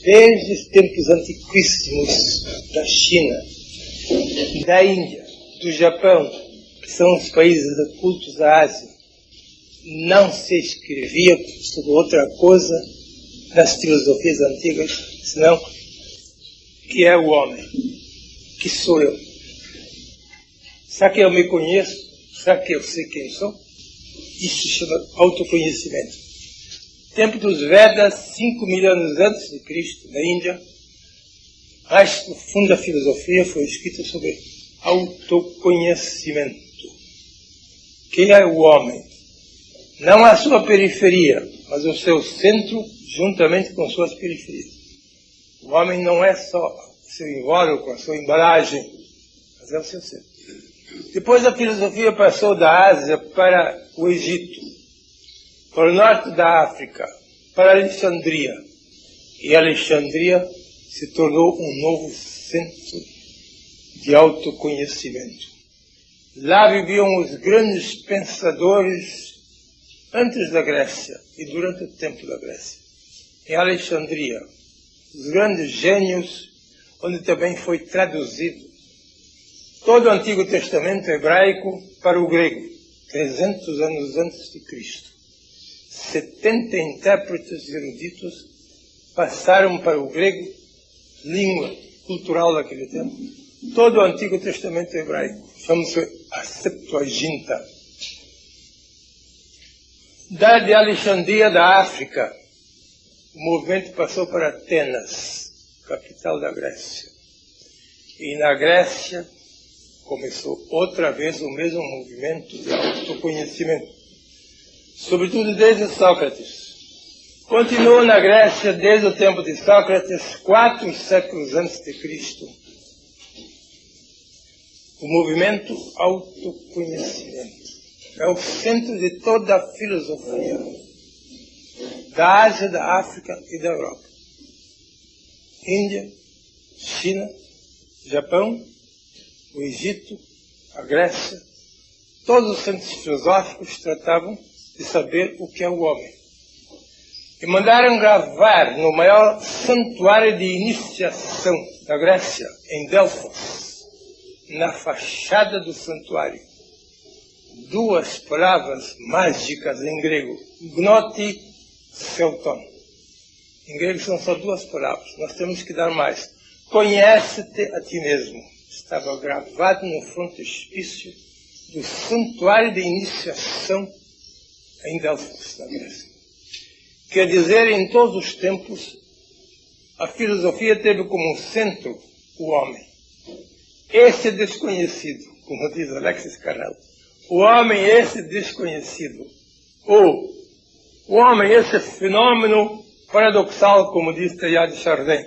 desde os tempos antiquíssimos da China, da Índia, do Japão, que são os países ocultos da Ásia, não se escrevia sobre outra coisa nas filosofias antigas, senão que é o homem, que sou eu. Será que eu me conheço? Será que eu sei quem sou? Isso se chama autoconhecimento. Tempo dos Vedas, 5.000 anos antes de Cristo, na Índia, a mais profunda filosofia foi escrita sobre autoconhecimento. Quem é o homem? Não a sua periferia, mas o seu centro, juntamente com suas periferias. O homem não é só o seu invólucro, a sua embalagem, mas é o seu centro. Depois a filosofia passou da Ásia para o Egito, para o norte da África, para Alexandria. E Alexandria se tornou um novo centro de autoconhecimento. Lá viviam os grandes pensadores antes da Grécia e durante o tempo da Grécia. Em Alexandria, os grandes gênios, onde também foi traduzido todo o Antigo Testamento hebraico para o grego, 300 anos antes de Cristo. 70 intérpretes eruditos passaram para o grego, língua cultural daquele tempo, todo o Antigo Testamento hebraico. Chama-se a Septuaginta. De Alexandria, da África, o movimento passou para Atenas, capital da Grécia. E na Grécia começou outra vez o mesmo movimento de autoconhecimento, sobretudo desde Sócrates. Continuou na Grécia desde o tempo de Sócrates, 4 séculos antes de Cristo. O movimento autoconhecimento é o centro de toda a filosofia da Ásia, da África e da Europa. Índia, China, Japão, o Egito, a Grécia, todos os centros filosóficos tratavam de saber o que é o homem. E mandaram gravar no maior santuário de iniciação da Grécia, em Delfos, na fachada do santuário, 2 palavras mágicas em grego, gnoti selton. Em grego são só 2 palavras, nós temos que dar mais. Conhece-te a ti mesmo. Estava gravado no frontispício do santuário de iniciação em Delfos, na Grécia. Quer dizer, em todos os tempos, a filosofia teve como centro o homem. Esse desconhecido, como diz Alexis Carrel, o homem, esse desconhecido, ou o homem, esse fenômeno paradoxal, como diz Teilhard de Chardin,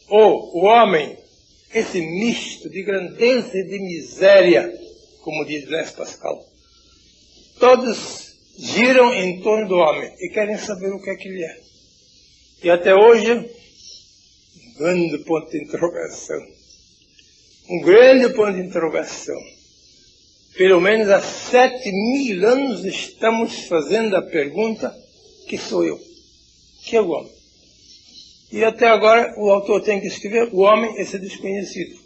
ou o homem, esse misto de grandeza e de miséria, como diz Blaise Pascal. Todos giram em torno do homem e querem saber o que é que ele é. E até hoje, um grande ponto de interrogação. Um grande ponto de interrogação. Pelo menos há 7.000 anos estamos fazendo a pergunta: que sou eu? Que é o homem? E até agora o autor tem que escrever: o homem, esse desconhecido.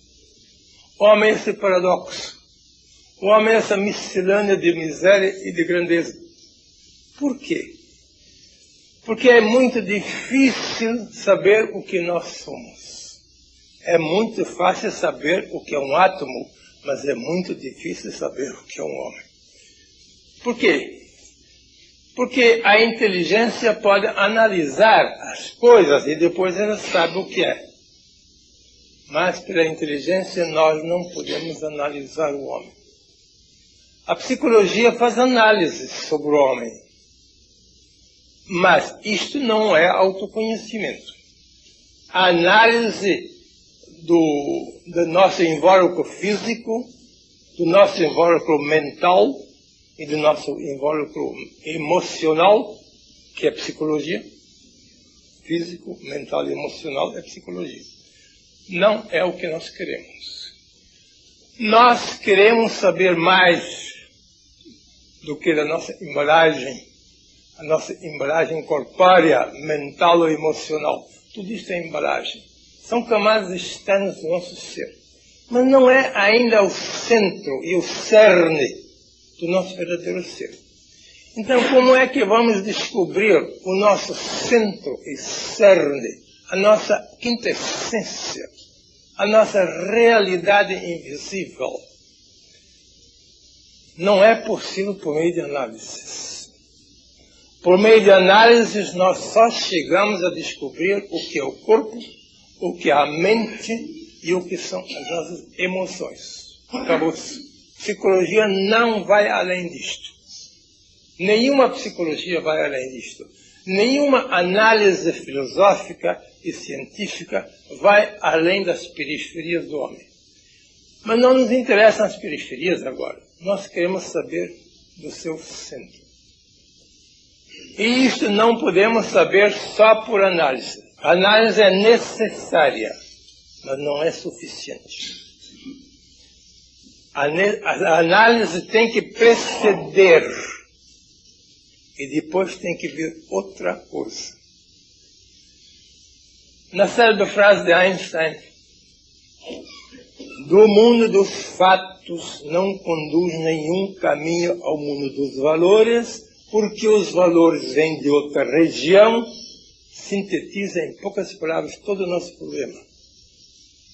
O homem, esse paradoxo. O homem, essa miscelânea de miséria e de grandeza. Por quê? Porque é muito difícil saber o que nós somos. É muito fácil saber o que é um átomo, mas é muito difícil saber o que é um homem. Por quê? Porque a inteligência pode analisar as coisas e depois ela sabe o que é. Mas pela inteligência nós não podemos analisar o homem. A psicologia faz análises sobre o homem. Mas isto não é autoconhecimento. A análise do nosso invólucro físico, do nosso invólucro mental e do nosso invólucro emocional, que é psicologia. Físico, mental e emocional é psicologia. Não é o que nós queremos. Nós queremos saber mais do que da nossa embalagem, a nossa embalagem corpórea, mental ou emocional. tudo isso é embalagem. São camadas externas do nosso ser. Mas não é ainda o centro e o cerne do nosso verdadeiro ser. Então, como é que vamos descobrir o nosso centro e cerne, a nossa quintessência, a nossa realidade invisível? Não é possível por meio de análises. Por meio de análises, nós só chegamos a descobrir o que é o corpo, o que é a mente e o que são as nossas emoções. Acabou-se. Psicologia não vai além disto. Nenhuma psicologia vai além disto. Nenhuma análise filosófica e científica vai além das periferias do homem. Mas não nos interessam as periferias agora. Nós queremos saber do seu centro. E isto não podemos saber só por análise. A análise é necessária, mas não é suficiente. A análise tem que preceder. E depois tem que vir outra coisa. Na célebre frase de Einstein, do mundo dos fatos não conduz nenhum caminho ao mundo dos valores, porque os valores vêm de outra região, sintetiza em poucas palavras todo o nosso problema.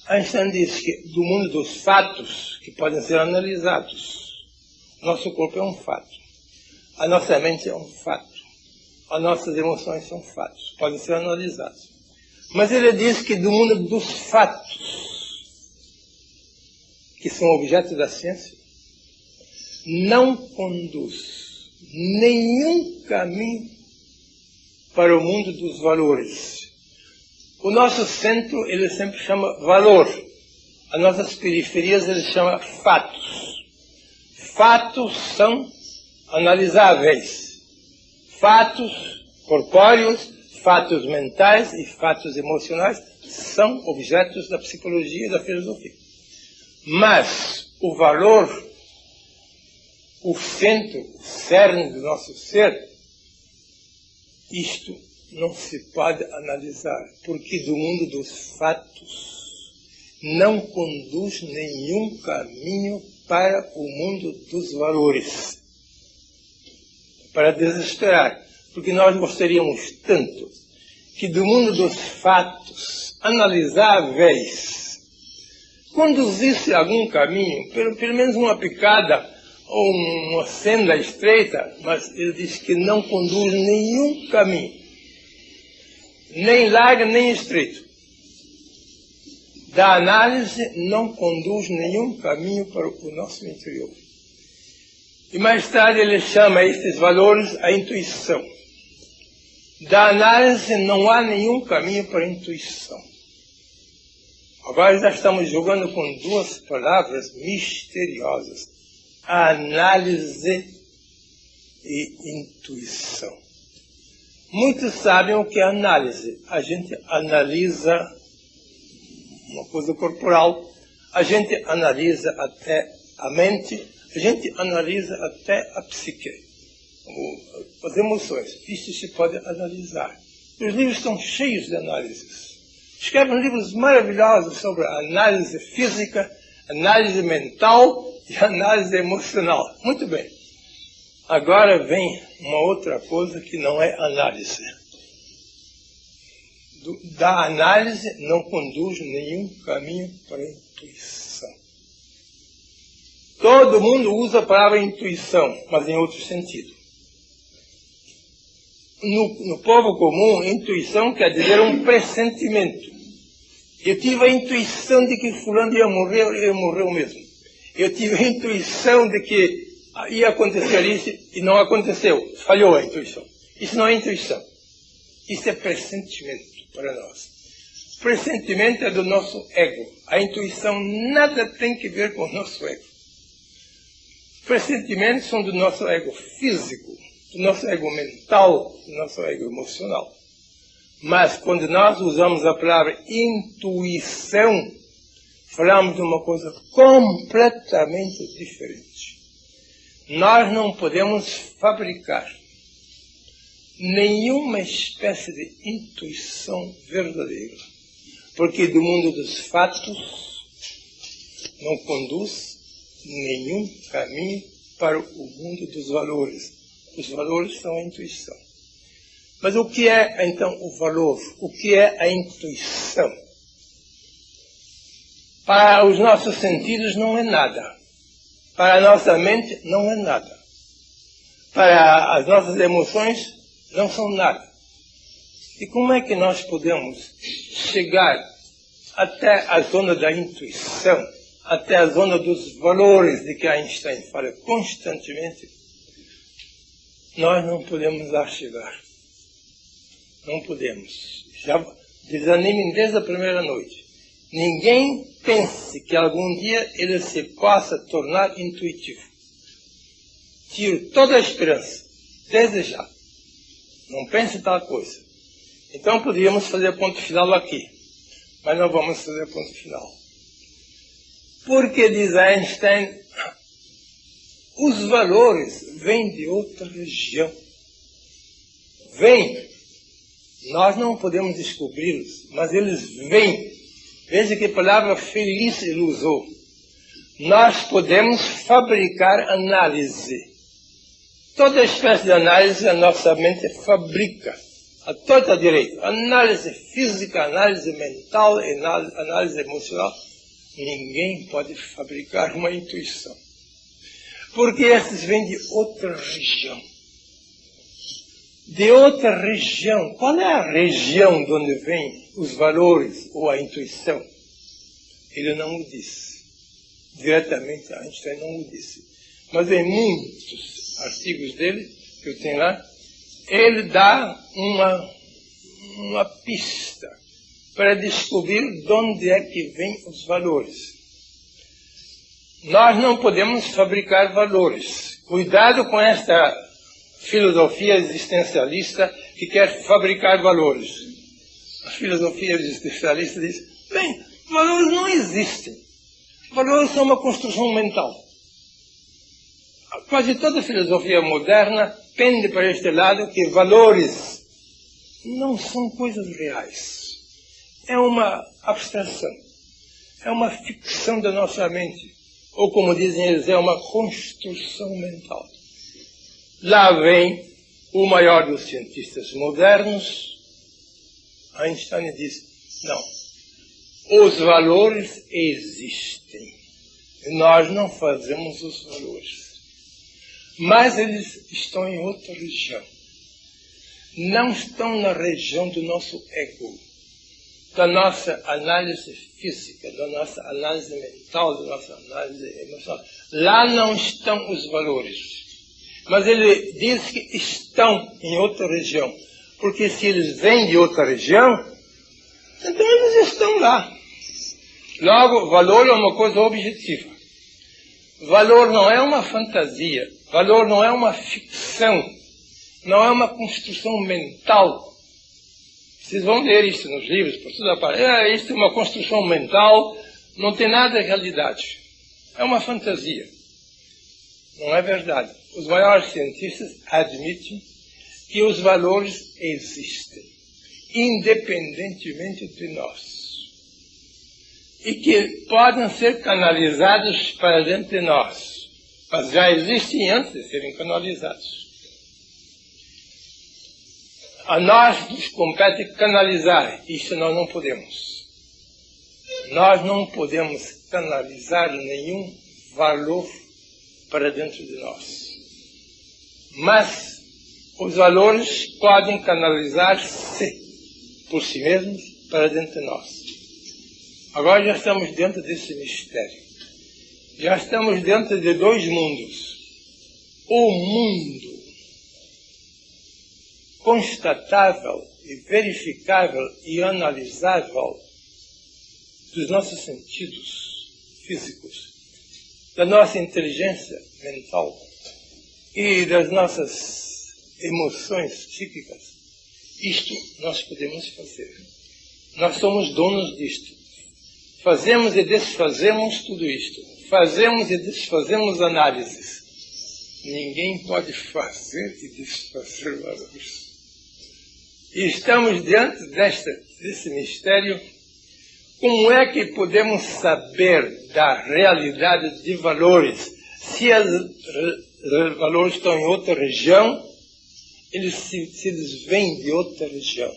Einstein diz que do mundo dos fatos, que podem ser analisados, nosso corpo é um fato. A nossa mente é um fato. As nossas emoções são fatos. Podem ser analisados. Mas ele diz que do mundo dos fatos, que são objetos da ciência, não conduz nenhum caminho para o mundo dos valores. O nosso centro, ele sempre chama valor. As nossas periferias, ele chama fatos. Fatos são analisáveis. Fatos corpóreos, fatos mentais e fatos emocionais são objetos da psicologia e da filosofia. Mas o valor, o centro, o cerne do nosso ser, isto não se pode analisar, porque do mundo dos fatos não conduz nenhum caminho para o mundo dos valores. Para desesperar, porque nós gostaríamos tanto que do mundo dos fatos analisáveis conduzisse algum caminho, pelo menos uma picada ou uma senda estreita, mas ele diz que não conduz nenhum caminho, nem largo nem estreito. Da análise não conduz nenhum caminho para o nosso interior. E mais tarde ele chama estes valores a intuição. Da análise não há nenhum caminho para a intuição. Agora já estamos jogando com duas palavras misteriosas. Análise e intuição. Muitos sabem o que é análise. A gente analisa uma coisa corporal, a gente analisa até a mente, a gente analisa até a psique, as emoções. Isso se pode analisar. Os livros estão cheios de análises. Escrevem livros maravilhosos sobre análise física, análise mental e análise emocional. Muito bem. Agora vem uma outra coisa que não é análise. Da análise não conduz nenhum caminho para a intuição. Todo mundo usa a palavra intuição, mas em outro sentido. No povo comum, intuição quer dizer um pressentimento. Eu tive a intuição de que fulano ia morrer, ele morreu mesmo. Eu tive a intuição de que ia acontecer isso e não aconteceu. Falhou a intuição. Isso não é intuição. Isso é pressentimento para nós. Pressentimento é do nosso ego. A intuição nada tem que ver com o nosso ego. Pressentimentos são do nosso ego físico, do nosso ego mental, do nosso ego emocional. Mas quando nós usamos a palavra intuição, falamos de uma coisa completamente diferente. Nós não podemos fabricar nenhuma espécie de intuição verdadeira, porque do mundo dos fatos não conduz nenhum caminho para o mundo dos valores. Os valores são a intuição. Mas o que é, então, o valor? O que é a intuição? Para os nossos sentidos não é nada. Para a nossa mente não é nada. Para as nossas emoções não são nada. E como é que nós podemos chegar até a zona da intuição, até a zona dos valores de que Einstein fala constantemente? Nós não podemos lá chegar. Não podemos. Já desanimem desde a primeira noite. Ninguém pense que algum dia ele se possa tornar intuitivo. Tire toda a esperança, desde já. Não pense tal coisa. Então poderíamos fazer ponto final aqui. Mas não vamos fazer ponto final. Porque, diz Einstein, os valores vêm de outra região. Vêm. Nós não podemos descobri-los, mas eles vêm. Veja que palavra feliz ele usou. Nós podemos fabricar análise. Toda espécie de análise a nossa mente fabrica. A torta direita. Análise física, análise mental, análise emocional. Ninguém pode fabricar uma intuição. Porque esses vêm de outra região. De outra região. Qual é a região de onde vêm os valores ou a intuição? Ele não o disse. Diretamente, Einstein não o disse. Mas em muitos artigos dele, que eu tenho lá, ele dá uma pista para descobrir de onde é que vêm os valores. Nós não podemos fabricar valores. Cuidado com esta filosofia existencialista que quer fabricar valores. A filosofia existencialista diz, bem, valores não existem. Valores são uma construção mental. Quase toda a filosofia moderna pende para este lado que valores não são coisas reais. É uma abstração. É uma ficção da nossa mente. Ou como dizem eles, é uma construção mental. Lá vem o maior dos cientistas modernos, Einstein, diz, não, os valores existem. Nós não fazemos os valores. Mas eles estão em outra região. Não estão na região do nosso ego, da nossa análise física, da nossa análise mental, da nossa análise emocional. Lá não estão os valores. Mas ele diz que estão em outra região. Porque se eles vêm de outra região, então eles estão lá. Logo, valor é uma coisa objetiva. Valor não é uma fantasia. Valor não é uma ficção. Não é uma construção mental. Vocês vão ler isso nos livros, por toda parte. Isto é uma construção mental, não tem nada de realidade. É uma fantasia. Não é verdade. Os maiores cientistas admitem que os valores existem, independentemente de nós. E que podem ser canalizados para dentro de nós. Mas já existem antes de serem canalizados. A nós nos compete canalizar. Isso nós não podemos. Nós não podemos canalizar nenhum valor para dentro de nós. Mas os valores podem canalizar-se por si mesmos para dentro de nós. Agora já estamos dentro desse mistério. Já estamos dentro de dois mundos. O mundo constatável e verificável e analisável dos nossos sentidos físicos, da nossa inteligência mental e das nossas emoções psíquicas. Isto nós podemos fazer. Nós somos donos disto. Fazemos e desfazemos tudo isto. Fazemos e desfazemos análises. Ninguém pode fazer e desfazer valores. E estamos diante desse mistério. Como é que podemos saber da realidade de valores? Se os valores estão em outra região, eles se vêm de outra região.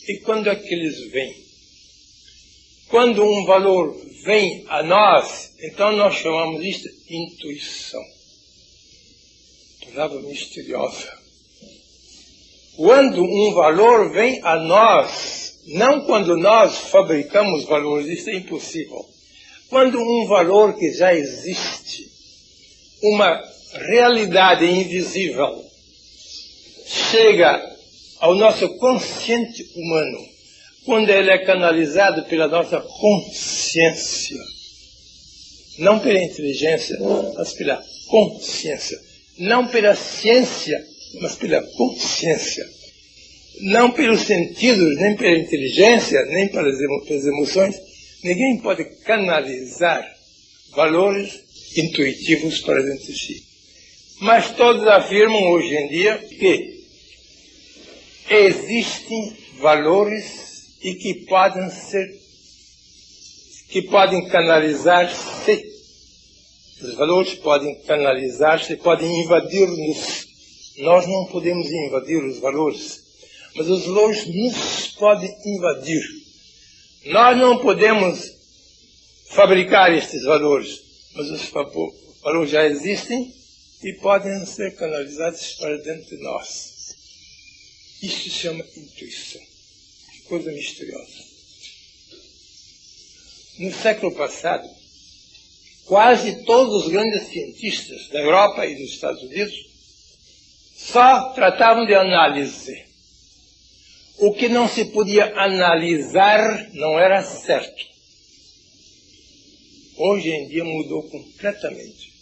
E quando é que eles vêm? Quando um valor vem a nós, então nós chamamos isto de intuição. Palavra misteriosa. Quando um valor vem a nós, não quando nós fabricamos valores, isso é impossível. Quando um valor que já existe, uma realidade invisível, chega ao nosso consciente humano, quando ele é canalizado pela nossa consciência, não pela inteligência, mas pela consciência, não pela ciência, mas pela consciência, não pelos sentidos, nem pela inteligência, nem pelas emoções. Ninguém pode canalizar valores intuitivos para dentro de si. Mas todos afirmam hoje em dia que existem valores e que podem canalizar-se. Os valores podem canalizar-se, podem invadir-nos. Nós não podemos invadir os valores, mas os valores nos podem invadir. Nós não podemos fabricar estes valores, mas os valores já existem e podem ser canalizados para dentro de nós. Isso se chama intuição. Que coisa misteriosa. No século passado, quase todos os grandes cientistas da Europa e dos Estados Unidos só tratavam de análise. O que não se podia analisar não era certo. Hoje em dia mudou completamente.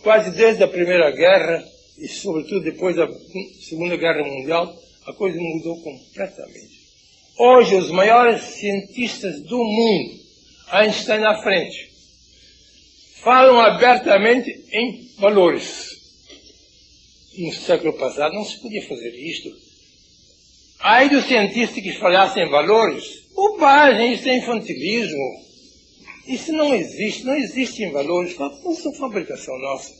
Quase desde a Primeira Guerra, e sobretudo depois da Segunda Guerra Mundial, a coisa mudou completamente. Hoje os maiores cientistas do mundo, Einstein na frente, falam abertamente em valores. No século passado não se podia fazer isto. Aí dos cientistas que falassem em valores, bobagem, isso é infantilismo. Isso não existe em valores, isso é fabricação nossa.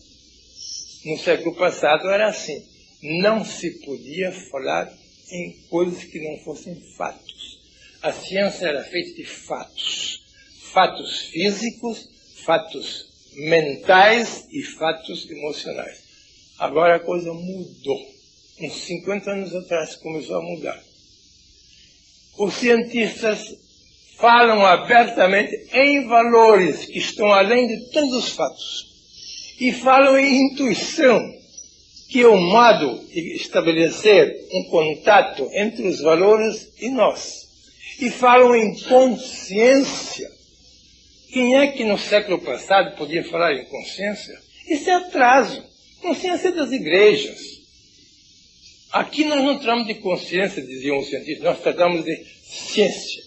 No século passado era assim. Não se podia falar em coisas que não fossem fatos. A ciência era feita de fatos. Fatos físicos, fatos mentais e fatos emocionais. Agora a coisa mudou. Uns 50 anos atrás começou a mudar. Os cientistas falam abertamente em valores que estão além de todos os fatos. E falam em intuição, que é o modo de estabelecer um contato entre os valores e nós. E falam em consciência. Quem é que no século passado podia falar em consciência? Isso é atraso. Consciência das igrejas. Aqui nós não tratamos de consciência, diziam os cientistas, nós tratamos de ciência.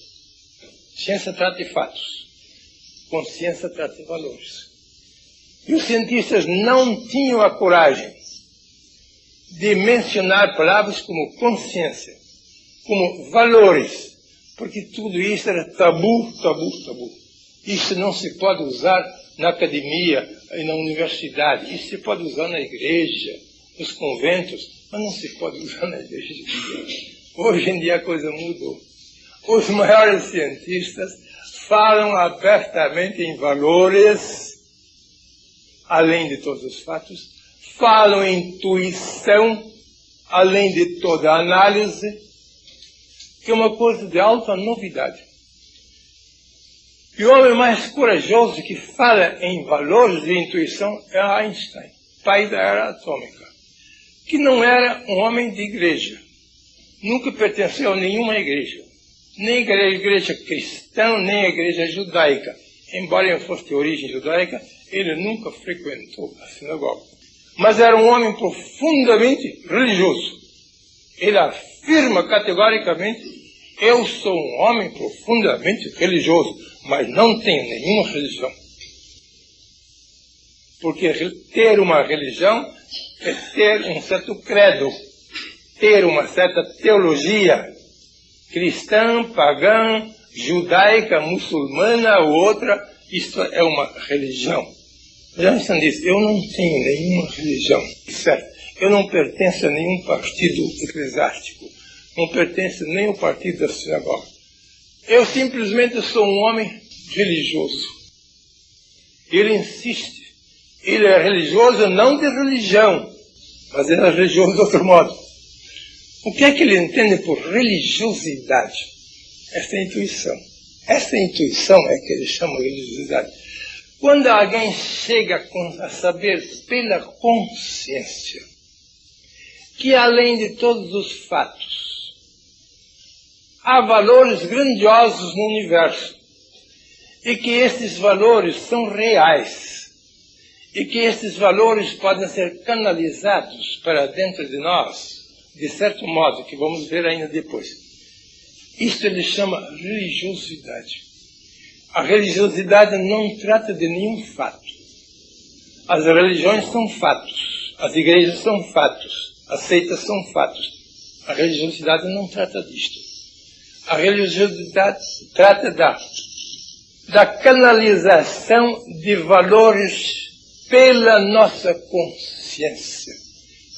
Ciência trata de fatos. Consciência trata de valores. E os cientistas não tinham a coragem de mencionar palavras como consciência, como valores, porque tudo isso era tabu, tabu, tabu. Isso não se pode usar na academia e na universidade. Isso se pode usar na igreja, nos conventos, mas não se pode usar na igreja. Hoje em dia a coisa mudou. Os maiores cientistas falam abertamente em valores, além de todos os fatos, falam em intuição, além de toda a análise, que é uma coisa de alta novidade. E o homem mais corajoso que fala em valores de intuição é Einstein, pai da era atômica, que não era um homem de igreja, nunca pertenceu a nenhuma igreja, nem a igreja cristã, nem a igreja judaica. Embora ele fosse de origem judaica, ele nunca frequentou a sinagoga. Mas era um homem profundamente religioso. Ele afirma categoricamente: eu sou um homem profundamente religioso, mas não tenho nenhuma religião. Porque ter uma religião é ter um certo credo, ter uma certa teologia cristã, pagã, judaica, muçulmana ou outra, isto é uma religião. Johnson diz, eu não tenho nenhuma religião, certo? Eu não pertenço a nenhum partido eclesiástico, não pertenço nem ao partido da sinagoga. Eu simplesmente sou um homem religioso. Ele insiste, ele é religioso não de religião, mas ele é religioso de outro modo. O que é que ele entende por religiosidade? Essa intuição. Essa intuição é que ele chama de religiosidade. Quando alguém chega a saber pela consciência que além de todos os fatos há valores grandiosos no universo e que estes valores são reais e que estes valores podem ser canalizados para dentro de nós, de certo modo, que vamos ver ainda depois. Isto ele chama religiosidade. A religiosidade não trata de nenhum fato. As religiões são fatos, as igrejas são fatos, as seitas são fatos. A religiosidade não trata disto. A religiosidade trata da canalização de valores pela nossa consciência.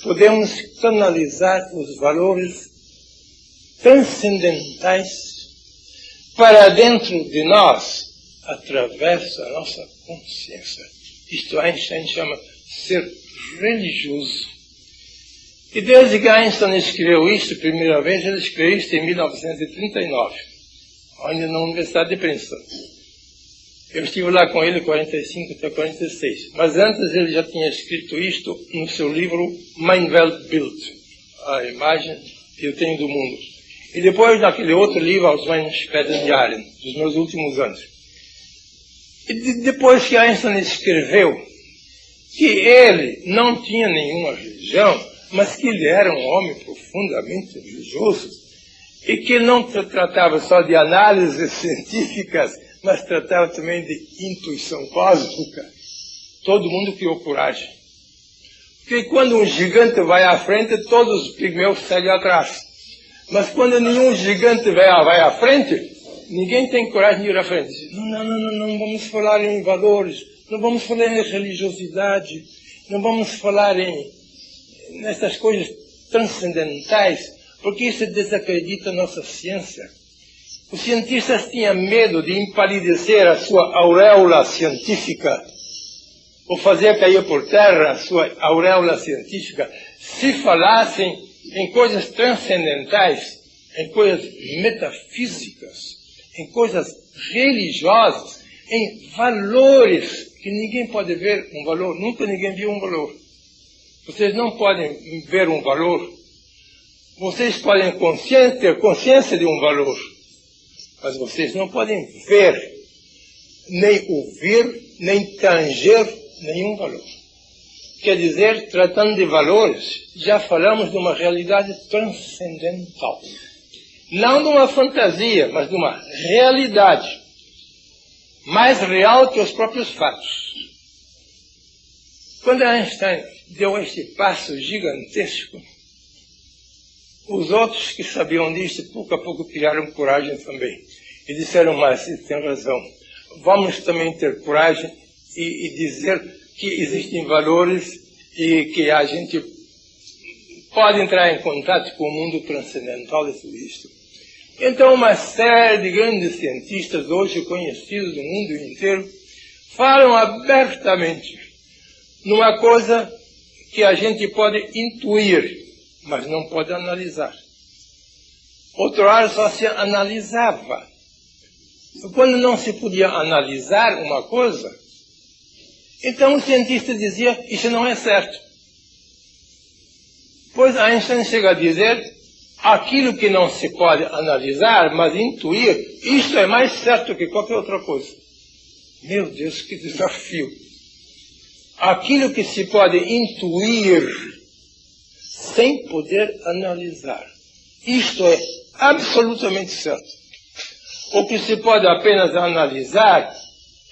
Podemos canalizar os valores transcendentais para dentro de nós, através da nossa consciência. Isto Einstein chama ser religioso. E desde que Einstein escreveu isto, primeira vez, ele escreveu isto em 1939, ainda na Universidade de Princeton. Eu estive lá com ele 45 até 46. Mas antes ele já tinha escrito isto no seu livro Mein Weltbild, a imagem que eu tenho do mundo. E depois naquele outro livro, Aus meinen späten Jahren, dos meus últimos anos. E depois que Einstein escreveu que ele não tinha nenhuma religião, mas que ele era um homem profundamente religioso, e que não tratava só de análises científicas, mas tratava também de intuição cósmica. Todo mundo criou coragem. Porque quando um gigante vai à frente, todos os pigmeus seguem atrás. Mas quando nenhum gigante vai à frente, ninguém tem coragem de ir à frente. Não vamos falar em valores, não vamos falar em religiosidade, não vamos falar nessas coisas transcendentais, porque isso desacredita a nossa ciência. Os cientistas tinham medo de empalidecer a sua auréola científica, ou fazer cair por terra a sua auréola científica, se falassem em coisas transcendentais, em coisas metafísicas, em coisas religiosas, em valores que ninguém pode ver um valor, nunca ninguém viu um valor. Vocês não podem ver um valor, vocês podem ter consciência de um valor, mas vocês não podem ver, nem ouvir, nem tanger nenhum valor. Quer dizer, tratando de valores, já falamos de uma realidade transcendental. Não de uma fantasia, mas de uma realidade mais real que os próprios fatos. Quando Einstein deu este passo gigantesco, os outros que sabiam disso, pouco a pouco criaram coragem também. E disseram, mas ele tem razão. Vamos também ter coragem e dizer que existem valores e que a gente pode entrar em contato com o mundo transcendental de tudo isto. Então, uma série de grandes cientistas, hoje conhecidos no mundo inteiro, falam abertamente numa coisa que a gente pode intuir, mas não pode analisar. Outrora só se analisava. Quando não se podia analisar uma coisa, então o cientista dizia, isso não é certo. Pois Einstein chega a dizer, aquilo que não se pode analisar, mas intuir, isso é mais certo que qualquer outra coisa. Meu Deus, que desafio! Aquilo que se pode intuir sem poder analisar, isto é absolutamente certo. O que se pode apenas analisar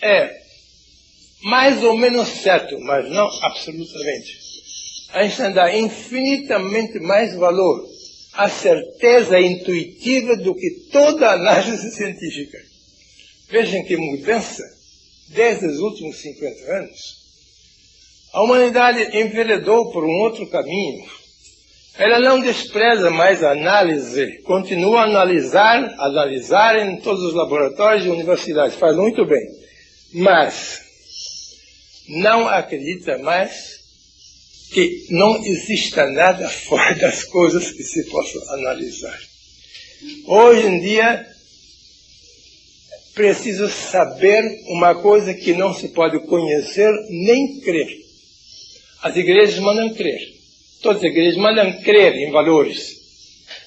é mais ou menos certo, mas não absolutamente. Einstein dá infinitamente mais valor a certeza intuitiva do que toda análise científica. Vejam que mudança desde os últimos 50 anos. A humanidade enveredou por um outro caminho. Ela não despreza mais a análise, continua a analisar em todos os laboratórios e universidades, faz muito bem. Mas não acredita mais que não exista nada fora das coisas que se possam analisar. Hoje em dia, preciso saber uma coisa que não se pode conhecer nem crer. As igrejas mandam crer. Todas as igrejas mandam crer em valores.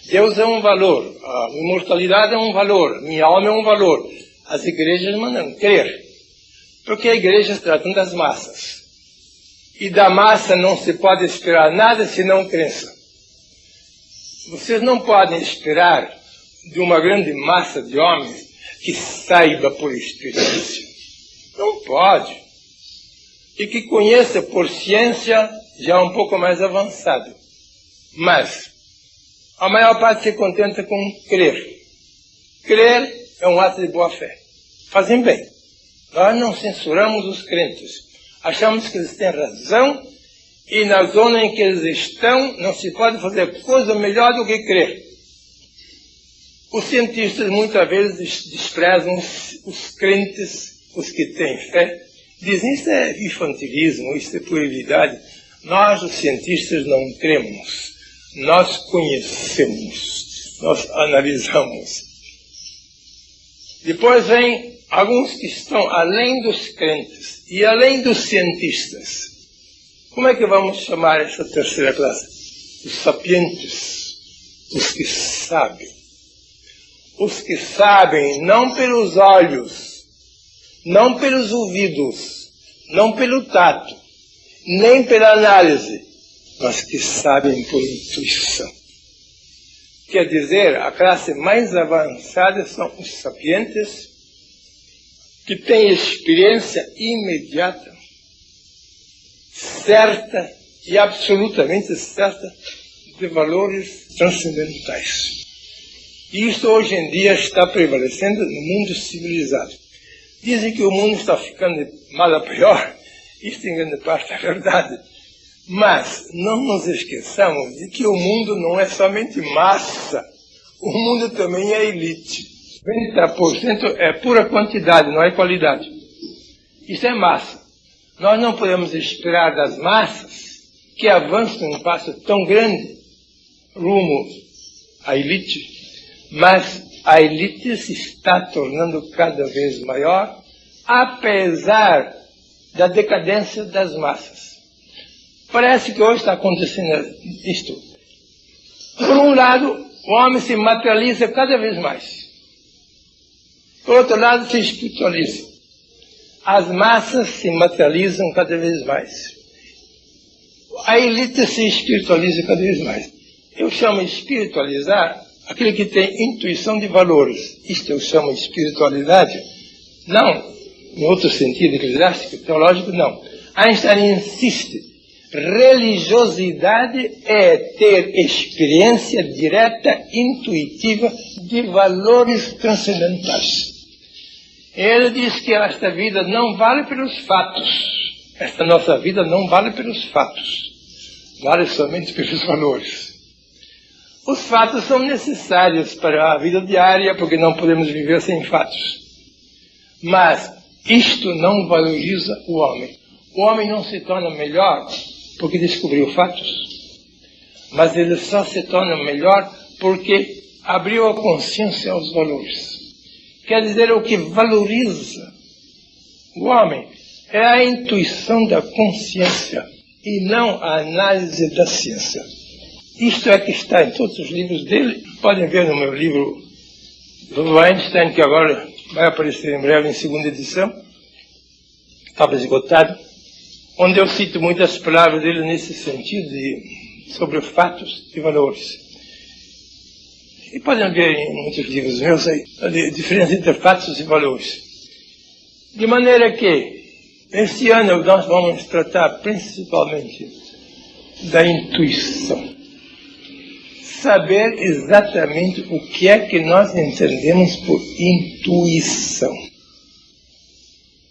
Deus é um valor, a imortalidade é um valor, minha alma é um valor. As igrejas mandam crer. Porque as igrejas tratam das massas. E da massa não se pode esperar nada senão crença. Vocês não podem esperar de uma grande massa de homens que saiba por experiência. Não pode. E que conheça por ciência já um pouco mais avançado. Mas a maior parte se contenta com crer. Crer é um ato de boa-fé. Fazem bem. Nós não censuramos os crentes. Achamos que eles têm razão e na zona em que eles estão não se pode fazer coisa melhor do que crer. Os cientistas muitas vezes desprezam os crentes, os que têm fé. Dizem, isso é infantilismo, isso é puerilidade. Nós, os cientistas, não cremos. Nós conhecemos. Nós analisamos. Depois vem alguns que estão além dos crentes e além dos cientistas. Como é que vamos chamar essa terceira classe? Os sapientes. Os que sabem. Os que sabem não pelos olhos, não pelos ouvidos, não pelo tato, nem pela análise, mas que sabem por intuição. Quer dizer, a classe mais avançada são os sapientes, que têm experiência imediata, certa e absolutamente certa de valores transcendentais. E isso hoje em dia está prevalecendo no mundo civilizado. Dizem que o mundo está ficando de mal a pior. Isso em grande parte é verdade. Mas não nos esqueçamos de que o mundo não é somente massa. O mundo também é elite. 30% é pura quantidade, não é qualidade. Isso é massa. Nós não podemos esperar das massas que avancem um passo tão grande rumo à elite. Mas a elite se está tornando cada vez maior, apesar da decadência das massas. Parece que hoje está acontecendo isto. Por um lado, o homem se materializa cada vez mais. Por outro lado, se espiritualiza. As massas se materializam cada vez mais. A elite se espiritualiza cada vez mais. Eu chamo de espiritualizar aquele que tem intuição de valores. Isto eu chamo de espiritualidade. Não, em outro sentido eclesiástico, teológico, não. Einstein insiste. Religiosidade é ter experiência direta, intuitiva, de valores transcendentais. Ele diz que esta vida não vale pelos fatos. Esta nossa vida não vale pelos fatos. Vale somente pelos valores. Os fatos são necessários para a vida diária, porque não podemos viver sem fatos. Mas isto não valoriza o homem. O homem não se torna melhor porque descobriu fatos, mas ele só se torna melhor porque abriu a consciência aos valores. Quer dizer, o que valoriza o homem é a intuição da consciência e não a análise da ciência. Isto é que está em todos os livros dele. Podem ver no meu livro do Einstein, que agora vai aparecer em breve em segunda edição. Estava esgotado. Onde eu cito muitas palavras dele nesse sentido, sobre fatos e valores. E podem ver em muitos livros meus aí, a diferença entre fatos e valores. De maneira que, este ano nós vamos tratar principalmente da intuição. saber exatamente o que é que nós entendemos por intuição.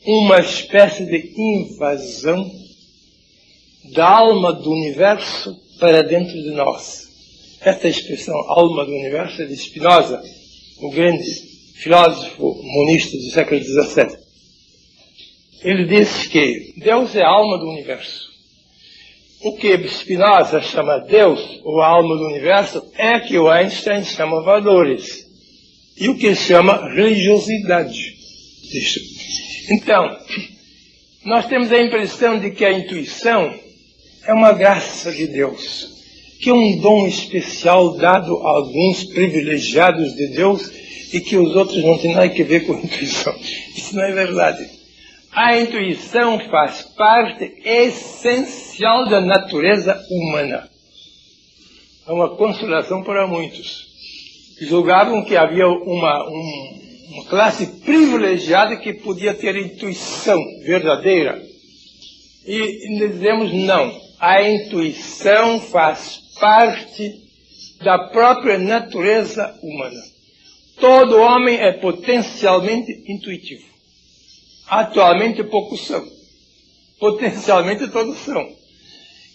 Uma espécie de invasão da alma do universo para dentro de nós. Esta expressão, alma do universo, é de Spinoza, o grande filósofo monista do século XVII. Ele diz que Deus é a alma do universo. O que Spinoza chama Deus, ou a alma do universo, é que o Einstein chama valores. E o que ele chama religiosidade. Então, nós temos a impressão de que a intuição é uma graça de Deus, que é um dom especial dado a alguns privilegiados de Deus e que os outros não têm nada a ver com a intuição. Isso não é verdade. A intuição faz parte essencial da natureza humana. É uma consolação para muitos. Julgavam que havia uma classe privilegiada que podia ter intuição verdadeira. E dizemos não. A intuição faz parte da própria natureza humana. Todo homem é potencialmente intuitivo. Atualmente poucos são. Potencialmente todos são.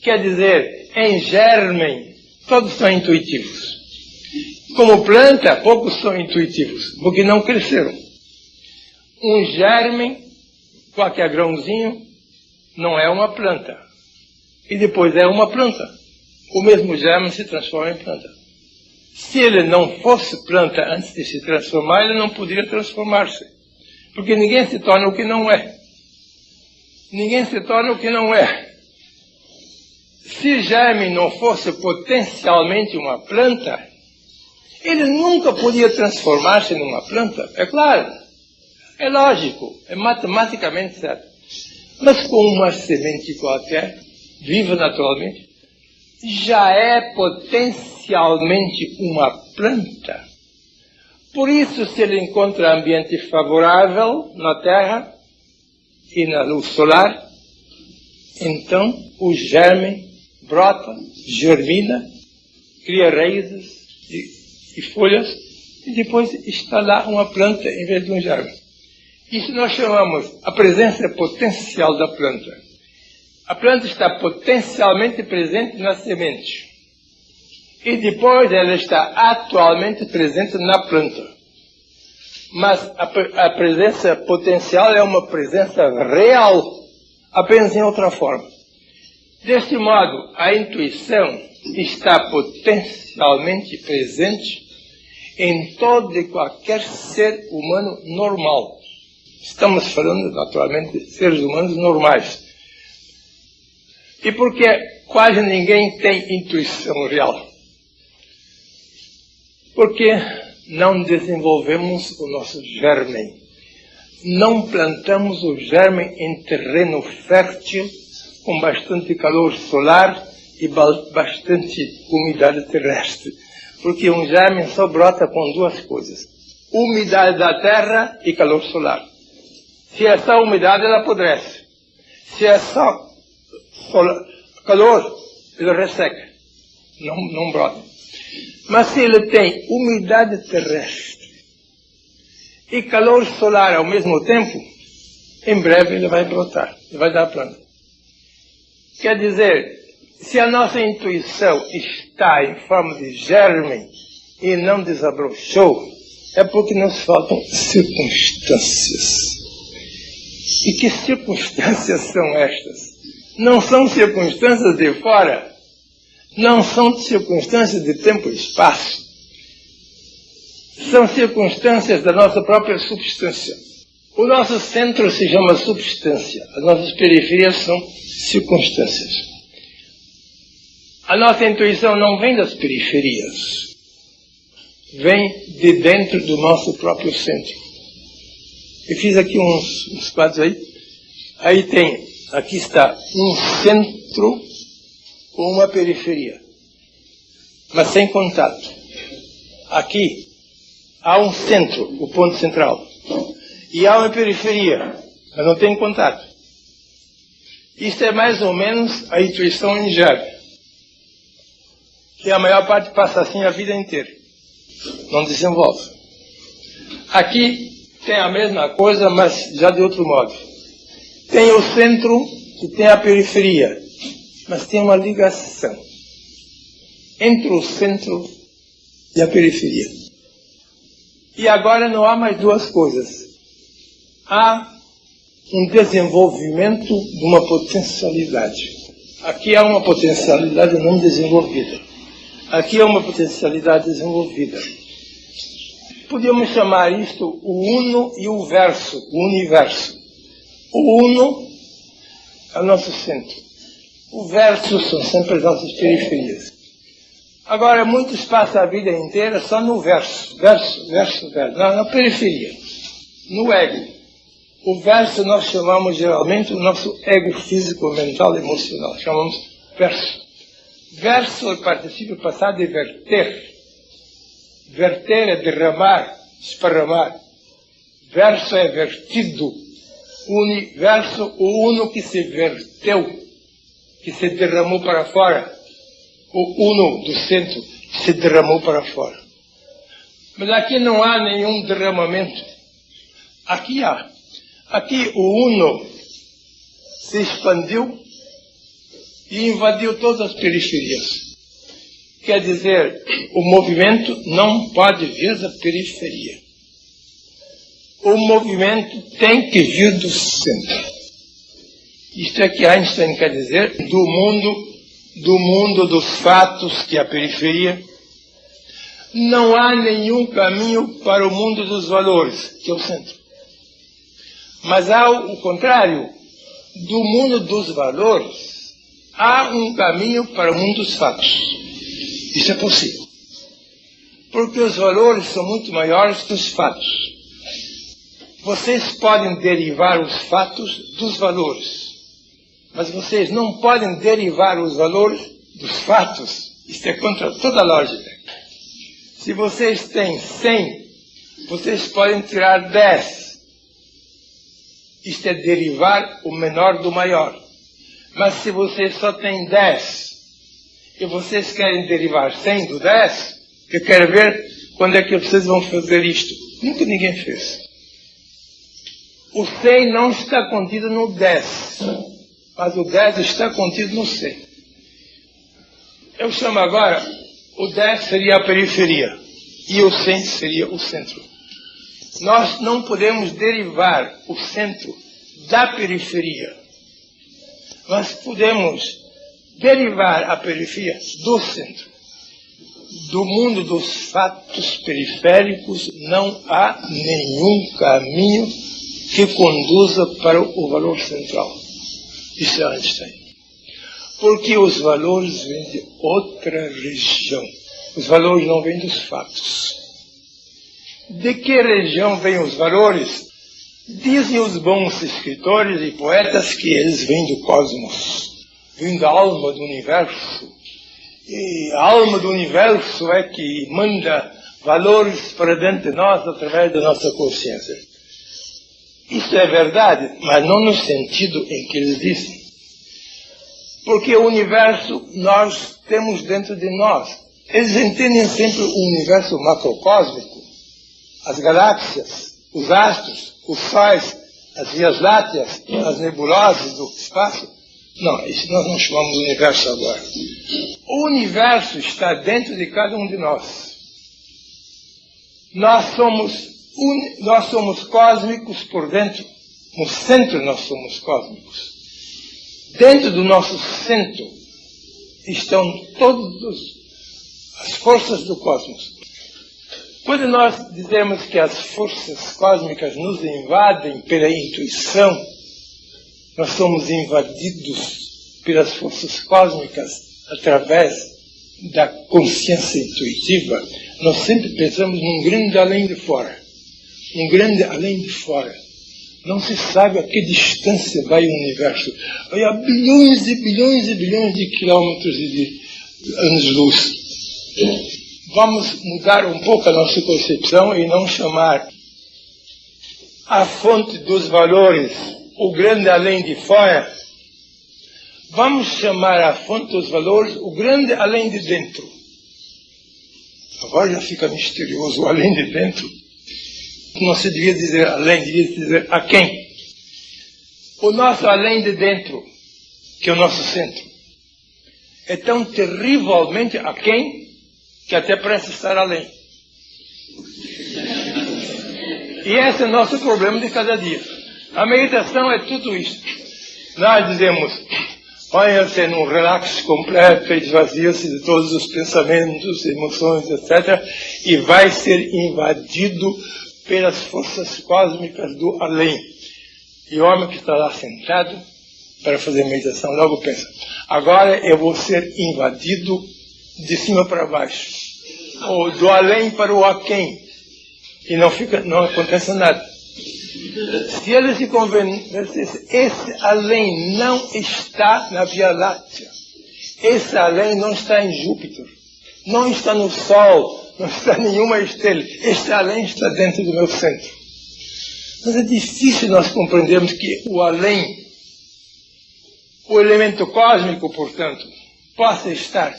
Quer dizer, em germen, todos são intuitivos. Como planta, poucos são intuitivos, porque não cresceram. Um germen, qualquer grãozinho, não é uma planta. E depois é uma planta. O mesmo germe se transforma em planta. Se ele não fosse planta antes de se transformar, ele não poderia transformar-se. Porque ninguém se torna o que não é. Ninguém se torna o que não é. Se germe não fosse potencialmente uma planta, ele nunca podia transformar-se numa planta. É claro. É lógico. É matematicamente certo. Mas com uma semente qualquer, viva naturalmente, já é potencialmente uma planta. Por isso, se ele encontra ambiente favorável na Terra e na luz solar, então o germe brota, germina, cria raízes e folhas, e depois está lá uma planta em vez de um germe. Isso nós chamamos a presença potencial da planta. A planta está potencialmente presente na semente. E depois ela está atualmente presente na planta. Mas a presença potencial é uma presença real, apenas em outra forma. Deste modo, a intuição está potencialmente presente em todo e qualquer ser humano normal. Estamos falando, naturalmente, de seres humanos normais. E porque quase ninguém tem intuição real? Porque não desenvolvemos o nosso germe. Não plantamos o germe em terreno fértil, com bastante calor solar e bastante umidade terrestre. Porque um germe só brota com duas coisas: umidade da terra e calor solar. Se é só umidade, ela apodrece. Se é só calor, ele resseca. Não brota. Mas se ele tem umidade terrestre e calor solar ao mesmo tempo, em breve ele vai brotar, ele vai dar planta. Quer dizer, se a nossa intuição está em forma de germe e não desabrochou, é porque nos faltam circunstâncias. E que circunstâncias são estas? Não são circunstâncias de fora, não são circunstâncias de tempo e espaço. São circunstâncias da nossa própria substância. O nosso centro se chama substância, as nossas periferias são circunstâncias. A nossa intuição não vem das periferias, vem de dentro do nosso próprio centro. Eu fiz aqui uns quadros aí. Aí tem, aqui está um centro com uma periferia, mas sem contato. Aqui há um centro, o ponto central, e há uma periferia, mas não tem contato. Isso é mais ou menos a intuição em germe. que a maior parte passa assim a vida inteira. Não desenvolve. Aqui tem a mesma coisa, mas já de outro modo. Tem o centro e tem a periferia, mas tem uma ligação entre o centro e a periferia. E agora não há mais duas coisas. Há um desenvolvimento de uma potencialidade. Aqui há uma potencialidade não desenvolvida. Aqui há uma potencialidade desenvolvida. Podíamos chamar isto o uno e o verso, o universo. O uno é o nosso centro. O verso são sempre as nossas periferias. Agora, muitos passam a vida inteira só no verso. Verso. Na periferia. No ego. O verso nós chamamos geralmente o nosso ego físico, mental e emocional. Chamamos verso. Verso é o particípio passado de verter. Verter é derramar, esparramar. Verso é vertido. Universo, o uno que se verteu, que se derramou para fora. O uno do centro que se derramou para fora. Mas aqui não há nenhum derramamento. Aqui há. Aqui o uno se expandiu e invadiu todas as periferias. Quer dizer, o movimento não pode vir da periferia. O movimento tem que vir do centro. Isto é que Einstein quer dizer do mundo dos fatos, que é a periferia. Não há nenhum caminho para o mundo dos valores, que é o centro. Mas há o contrário. Do mundo dos valores, há um caminho para o mundo dos fatos. Isso é possível. Porque os valores são muito maiores que os fatos. Vocês podem derivar os fatos dos valores. Mas vocês não podem derivar os valores dos fatos. Isso é contra toda a lógica. Se vocês têm 100, vocês podem tirar 10. Isto é derivar o menor do maior. Mas se vocês só têm 10 e vocês querem derivar 100 do 10, eu quero ver quando é que vocês vão fazer isto. Nunca ninguém fez. O 100 não está contido no 10, mas o 10 está contido no 100. Eu chamo agora, o 10 seria a periferia e o 100 seria o centro. Nós não podemos derivar o centro da periferia, mas podemos derivar a periferia do centro. Do mundo dos fatos periféricos não há nenhum caminho que conduza para o valor central. Isso é Einstein. Porque os valores vêm de outra região. Os valores não vêm dos fatos. De que região vêm os valores? Dizem os bons escritores e poetas que eles vêm do cosmos, vêm da alma do universo. E a alma do universo é que manda valores para dentro de nós através da nossa consciência. Isso é verdade, mas não no sentido em que eles dizem. Porque o universo nós temos dentro de nós. Eles entendem sempre o universo macrocósmico, as galáxias, os astros, os sóis, as vias lácteas, as nebulosas do espaço. Não, isso nós não chamamos de universo agora. O universo está dentro de cada um de nós. Nós somos cósmicos por dentro. No centro nós somos cósmicos. Dentro do nosso centro estão todas as forças do cosmos. Quando nós dizemos que as forças cósmicas nos invadem pela intuição, nós somos invadidos pelas forças cósmicas através da consciência intuitiva. Nós sempre pensamos num grande além de fora. Um grande além de fora. Não se sabe a que distância vai o universo. Vai a bilhões e bilhões e bilhões de quilômetros e de anos-luz. Vamos mudar um pouco a nossa concepção e não chamar a fonte dos valores o grande além de fora. Vamos chamar a fonte dos valores o grande além de dentro. Agora já fica misterioso, o além de dentro. Não se devia dizer além, devia dizer a quem. O nosso além de dentro, que é o nosso centro, é tão terrivelmente a quem que até parece estar além. E esse é o nosso problema de cada dia. A meditação é tudo isso. Nós dizemos, ponha-se num relax completo e esvazia-se de todos os pensamentos, emoções, etc. E vai ser invadido pelas forças cósmicas do além. E o homem que está lá sentado para fazer meditação logo pensa, agora eu vou ser invadido de cima para baixo, ou do além para o aquém, e não acontece nada. Se ele se convencesse, esse além não está na Via Láctea, esse além não está em Júpiter, não está no Sol, não está em nenhuma estrela, esse além está dentro do meu centro. Mas é difícil nós compreendermos que o além, o elemento cósmico, portanto, possa estar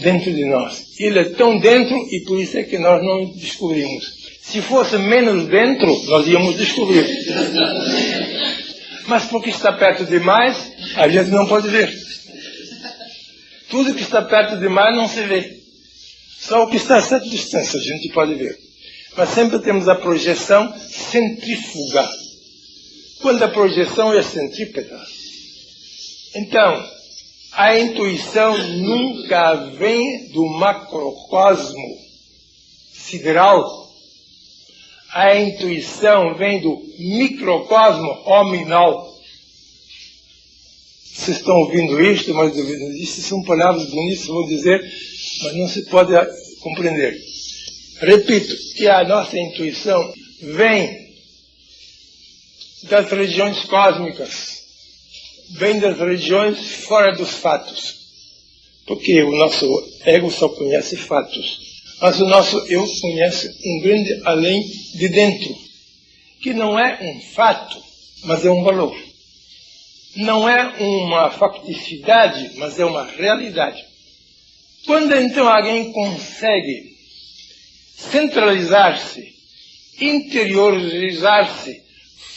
dentro de nós. Ele é tão dentro e por isso é que nós não descobrimos. Se fosse menos dentro, nós íamos descobrir. Mas porque está perto demais, a gente não pode ver. Tudo que está perto demais não se vê. Só o que está a certa distância a gente pode ver. Mas sempre temos a projeção centrífuga. Quando a projeção é centrípeta, então, a intuição nunca vem do macrocosmo sideral. A intuição vem do microcosmo hominal. Vocês estão ouvindo isto, mas isso são palavras bonitas, vou dizer, mas não se pode compreender. Repito, que a nossa intuição vem das regiões cósmicas, vem das regiões fora dos fatos. Porque o nosso ego só conhece fatos, mas o nosso eu conhece um grande além de dentro, que não é um fato, mas é um valor. Não é uma facticidade, mas é uma realidade. Quando então alguém consegue centralizar-se, interiorizar-se,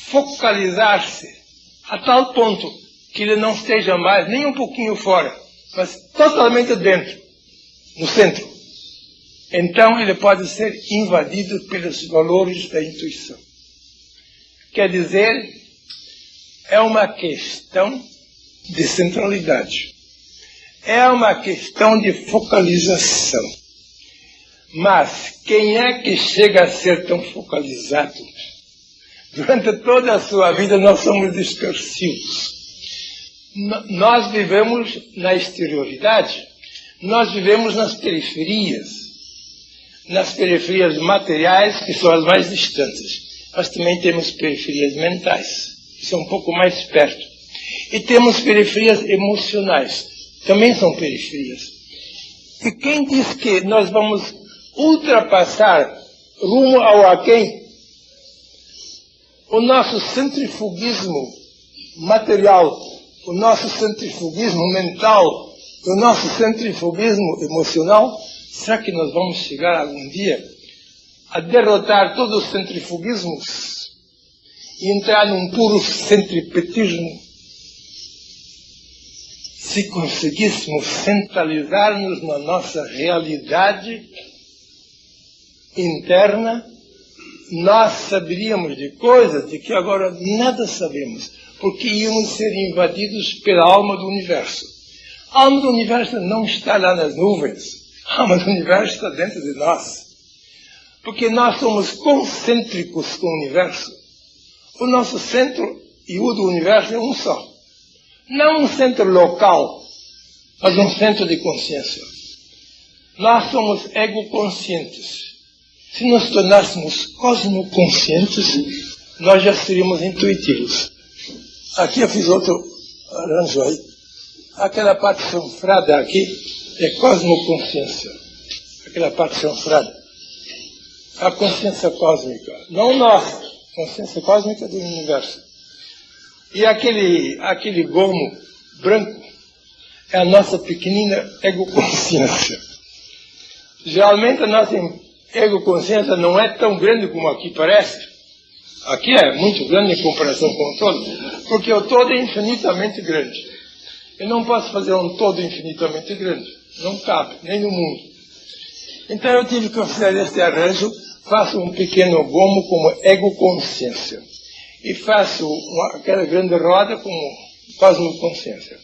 focalizar-se, a tal ponto que ele não esteja mais nem um pouquinho fora, mas totalmente dentro, no centro, então ele pode ser invadido pelos valores da intuição. Quer dizer, é uma questão de centralidade. É uma questão de focalização. Mas quem é que chega a ser tão focalizado? Durante toda a sua vida nós somos dispersivos. Nós vivemos na exterioridade, nós vivemos nas periferias materiais, que são as mais distantes. Mas também temos periferias mentais, que são um pouco mais perto. E temos periferias emocionais, também são periferias. E quem diz que nós vamos ultrapassar rumo ao aquém? O nosso centrifugismo material, o nosso centrifugismo mental, o nosso centrifugismo emocional, será que nós vamos chegar algum dia a derrotar todos os centrifugismos e entrar num puro centripetismo? Se conseguíssemos centralizar-nos na nossa realidade interna, nós saberíamos de coisas de que agora nada sabemos, porque íamos ser invadidos pela alma do universo. A alma do universo não está lá nas nuvens, a alma do universo está dentro de nós. Porque nós somos concêntricos com o universo. O nosso centro e o do universo é um só. Não um centro local, mas um centro de consciência. Nós somos ego-conscientes. Se nos tornássemos cosmoconscientes, nós já seríamos intuitivos. Aqui eu fiz outro arranjo aí. Aquela parte chanfrada aqui é cosmoconsciência. Aquela parte chanfrada. A consciência cósmica. Não nossa. Consciência cósmica do universo. E aquele gomo branco é a nossa pequenina egoconsciência. Geralmente a nossa ego-consciência não é tão grande como aqui parece. Aqui é muito grande em comparação com o todo, porque o todo é infinitamente grande. Eu não posso fazer um todo infinitamente grande. Não cabe, nem no mundo. Então eu tive que fazer este arranjo, faço um pequeno gomo como ego-consciência. E faço aquela grande roda como cosmoconsciência.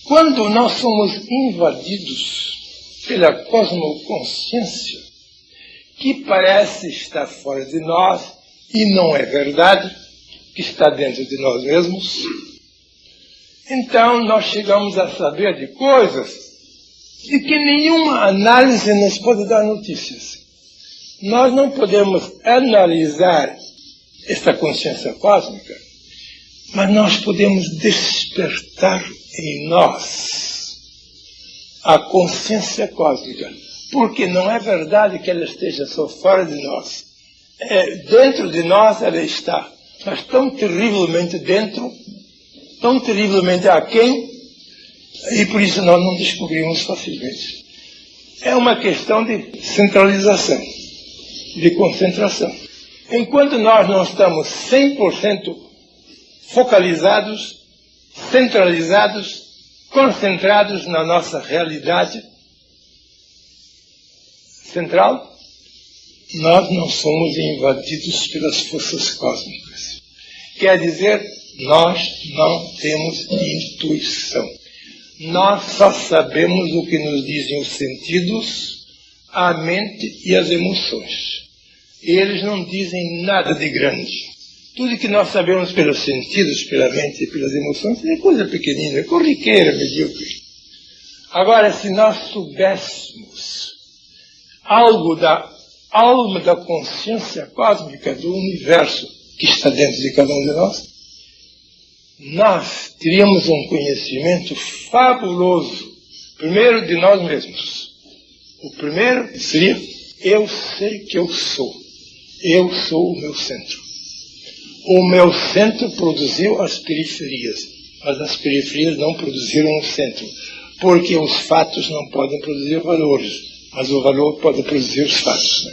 Quando nós somos invadidos pela cosmoconsciência, que parece estar fora de nós, e não é verdade, que está dentro de nós mesmos, então nós chegamos a saber de coisas de que nenhuma análise nos pode dar notícias. Nós não podemos analisar esta consciência cósmica, mas nós podemos despertar em nós a consciência cósmica, porque não é verdade que ela esteja só fora de nós. Dentro de nós ela está, mas tão terrivelmente dentro, tão terrivelmente aquém, e por isso nós não descobrimos facilmente. É uma questão de centralização, de concentração. Enquanto nós não estamos 100% focalizados, centralizados, concentrados na nossa realidade central, nós não somos invadidos pelas forças cósmicas. Quer dizer, nós não temos intuição. Nós só sabemos o que nos dizem os sentidos, a mente e as emoções. Eles não dizem nada de grande. Tudo que nós sabemos pelos sentidos, pela mente e pelas emoções é coisa pequenina, é corriqueira, medíocre. Agora, se nós soubéssemos algo da alma da consciência cósmica do universo que está dentro de cada um de nós teríamos um conhecimento fabuloso, primeiro de nós mesmos. O primeiro seria, eu sei que eu sou o meu centro. O meu centro produziu as periferias, mas as periferias não produziram o centro, porque os fatos não podem produzir valores, mas o valor pode produzir os fatos. Né?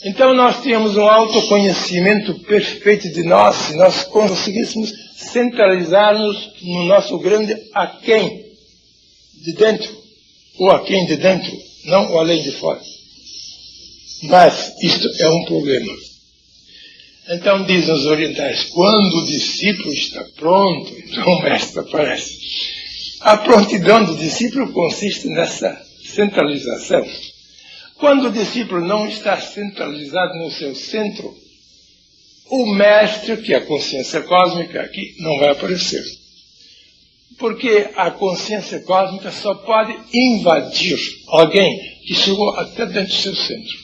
Então nós temos um autoconhecimento perfeito de nós, se nós conseguíssemos centralizar-nos no nosso grande aquém de dentro, o aquém de dentro, não o além de fora. Mas isto é um problema. Então dizem os orientais, quando o discípulo está pronto, então o mestre aparece. A prontidão do discípulo consiste nessa centralização. Quando o discípulo não está centralizado no seu centro, o mestre, que é a consciência cósmica aqui, não vai aparecer. Porque a consciência cósmica só pode invadir alguém que chegou até dentro do seu centro.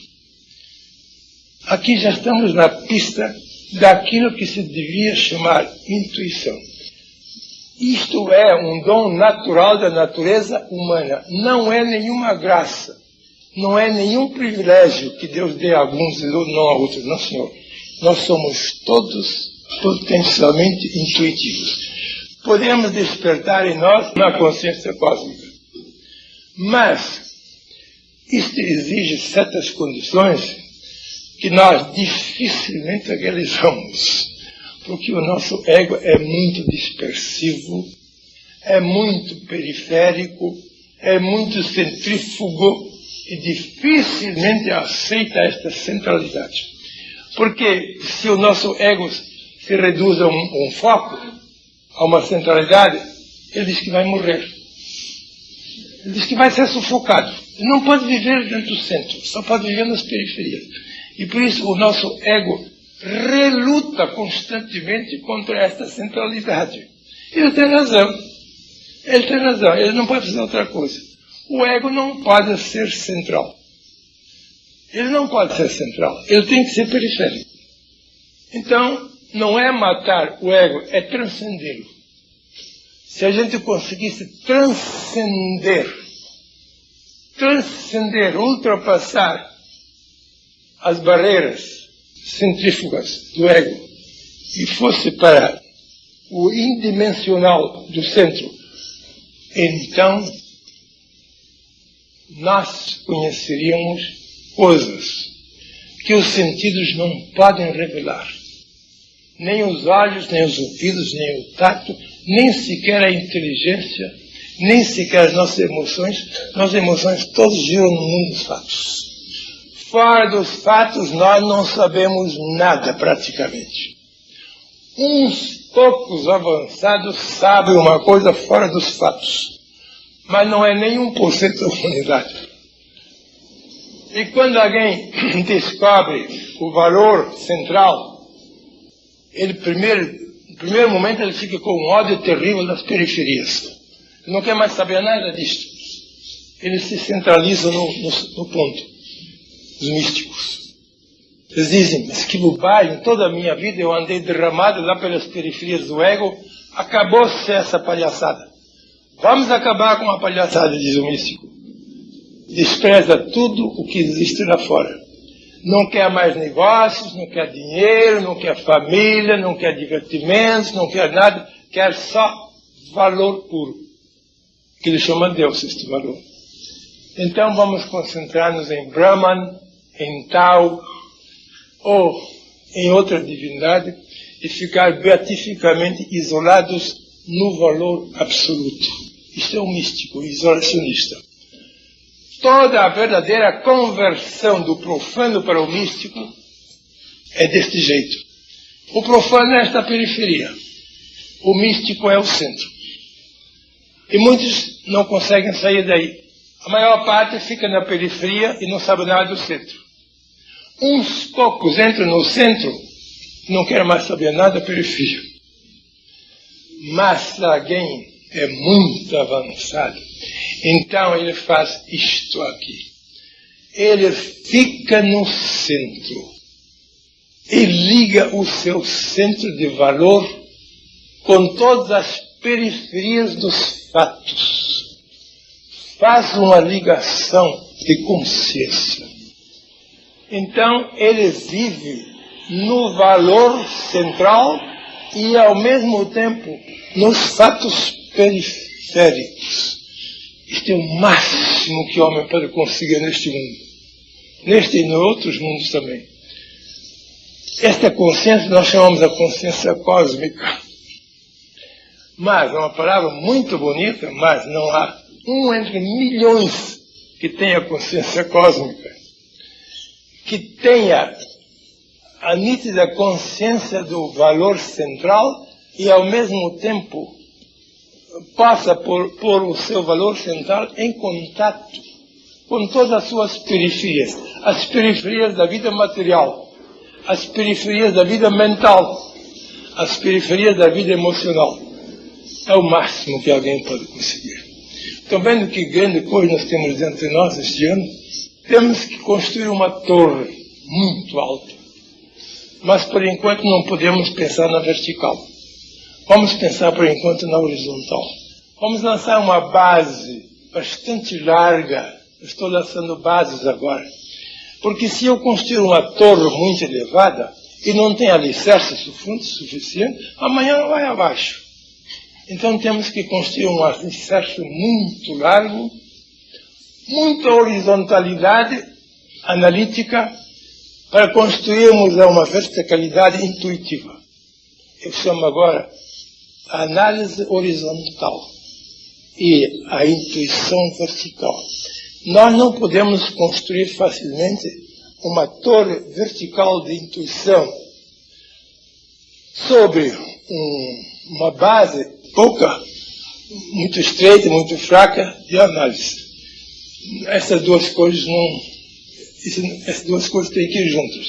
Aqui já estamos na pista daquilo que se devia chamar intuição. Isto é um dom natural da natureza humana. Não é nenhuma graça. Não é nenhum privilégio que Deus dê a alguns e não a outros. Não, senhor. Nós somos todos potencialmente intuitivos. Podemos despertar em nós uma consciência cósmica. Mas isto exige certas condições que nós dificilmente realizamos, porque o nosso ego é muito dispersivo, é muito periférico, é muito centrífugo e dificilmente aceita esta centralidade. Porque se o nosso ego se reduz a um foco, a uma centralidade, ele diz que vai morrer. Ele diz que vai ser sufocado. Ele não pode viver dentro do centro, só pode viver nas periferias. E por isso o nosso ego reluta constantemente contra esta centralidade. Ele tem razão. Ele tem razão. Ele não pode fazer outra coisa. O ego não pode ser central. Ele não pode ser central. Ele tem que ser periférico. Então, não é matar o ego, é transcendê-lo. Se a gente conseguisse transcender, ultrapassar as barreiras centrífugas do ego e fosse para o indimensional do centro, então nós conheceríamos coisas que os sentidos não podem revelar. Nem os olhos, nem os ouvidos, nem o tato, nem sequer a inteligência, nem sequer as nossas emoções. Nossas emoções todas giram no mundo dos fatos. Fora dos fatos, nós não sabemos nada praticamente. Uns poucos avançados sabem uma coisa fora dos fatos, mas não é nem 1% da humanidade. E quando alguém descobre o valor central, no primeiro momento ele fica com um ódio terrível das periferias. Ele não quer mais saber nada disto. Ele se centraliza no ponto, os místicos. Eles dizem, mas que bobagem, toda a minha vida eu andei derramado lá pelas periferias do ego, acabou-se essa palhaçada. Vamos acabar com a palhaçada, diz o místico. Despreza tudo o que existe lá fora. Não quer mais negócios, não quer dinheiro, não quer família, não quer divertimentos, não quer nada, quer só valor puro. Que ele chama Deus, este valor. Então vamos concentrar-nos em Brahman, em Tao, ou em outra divindade, e ficar beatificamente isolados no valor absoluto. Isto é um místico, isolacionista. Toda a verdadeira conversão do profano para o místico é deste jeito. O profano é esta periferia. O místico é o centro. E muitos não conseguem sair daí. A maior parte fica na periferia e não sabe nada do centro. Uns poucos entram no centro e não querem mais saber nada da periferia. Mas se alguém é muito avançado, então ele faz isto aqui. Ele fica no centro e liga o seu centro de valor com todas as periferias dos fatos. Faz uma ligação de consciência. Então ele vive no valor central e ao mesmo tempo nos fatos periféricos. Isto é o máximo que o homem pode conseguir neste mundo. Neste e em outros mundos também. Esta consciência nós chamamos a consciência cósmica. Mas é uma palavra muito bonita, mas não há um entre milhões que tenha consciência cósmica, que tenha a nítida consciência do valor central e ao mesmo tempo passa por o seu valor central em contato com todas as suas periferias. As periferias da vida material, as periferias da vida mental, as periferias da vida emocional. É o máximo que alguém pode conseguir. Estão vendo que grande coisa nós temos entre nós este ano? Temos que construir uma torre muito alta. Mas por enquanto não podemos pensar na vertical. Vamos pensar por enquanto na horizontal. Vamos lançar uma base bastante larga. Eu estou lançando bases agora. Porque se eu construir uma torre muito elevada e não tem alicerce suficiente, amanhã não vai abaixo. Então temos que construir um alicerce muito largo, muita horizontalidade analítica, para construirmos uma verticalidade intuitiva. Eu chamo agora a análise horizontal e a intuição vertical. Nós não podemos construir facilmente uma torre vertical de intuição sobre uma base pouca, muito estreita, muito fraca de análise. Essas duas coisas têm que ir juntas.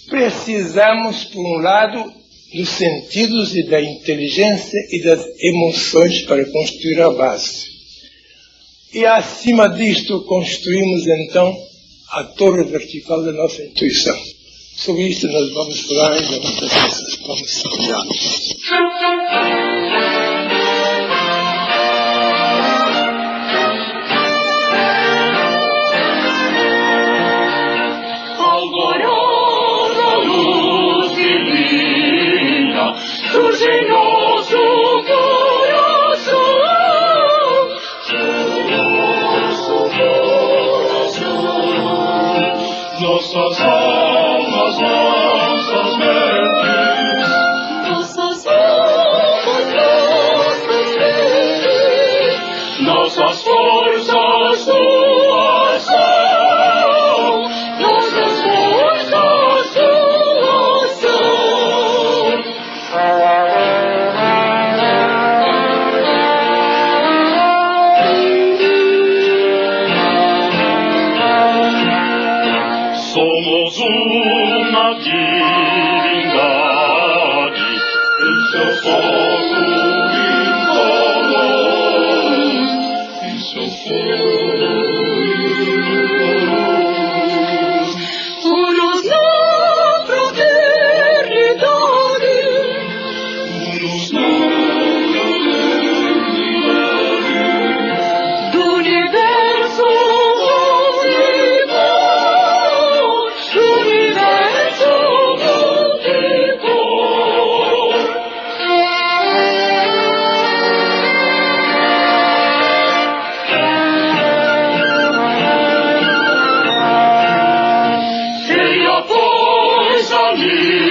Precisamos, por um lado, dos sentidos e da inteligência e das emoções para construir a base. E acima disto construímos então a torre vertical da nossa intuição. Sobre isso nós vamos falar ainda muitas vezes. Vamos olhar. Alvorada, luz divina, surge em nosso coração. uma divindade em seu fogo incolor, em seu fogo incolor. Unos na fraternidade, Unos na fraternidade do universo multipor, do universo multipor. Seria, pois, ali